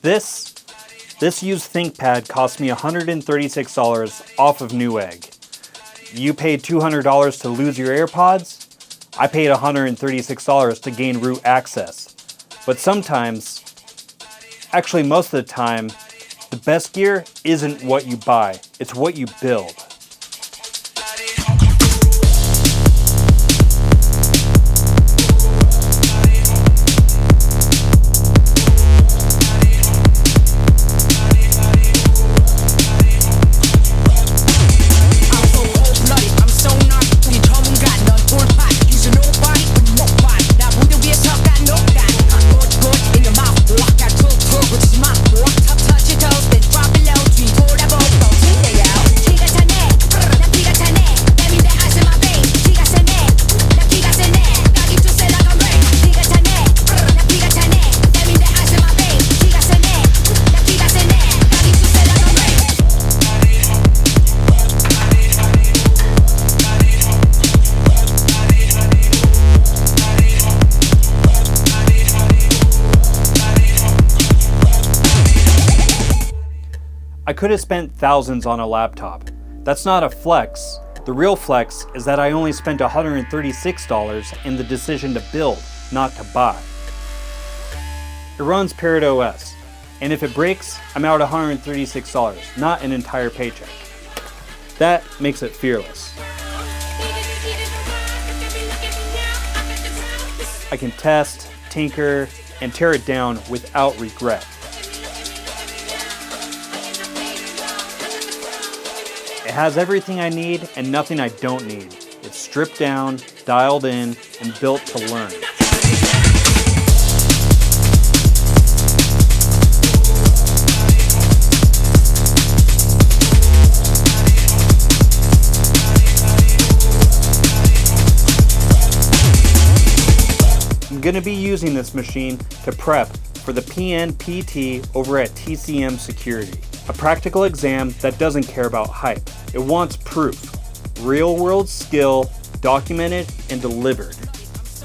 This used ThinkPad cost me $136 off of Newegg. You paid $200 to lose your AirPods. I paid $136 to gain root access. But sometimes, actually most of the time, the best gear isn't what you buy, it's what you build. I could have spent thousands on a laptop. That's not a flex. The real flex is that I only spent $136 in the decision to build, not to buy. It runs Parrot OS, and if it breaks, I'm out $136, not an entire paycheck. That makes it fearless. I can test, tinker, and tear it down without regret. It has everything I need and nothing I don't need. It's stripped down, dialed in, and built to learn. I'm going to be using this machine to prep for the PNPT over at TCM Security. A practical exam that doesn't care about hype. It wants proof. Real-world skill, documented and delivered.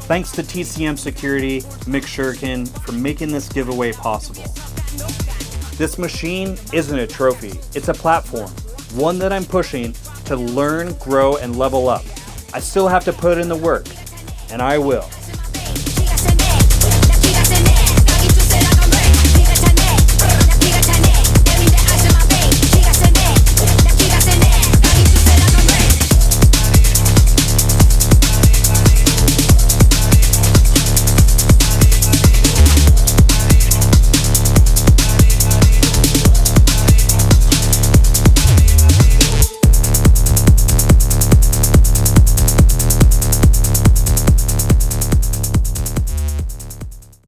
Thanks to TCM Security, Mick Shurkin, for making this giveaway possible. This machine isn't a trophy, it's a platform. One that I'm pushing to learn, grow, and level up. I still have to put in the work, and I will.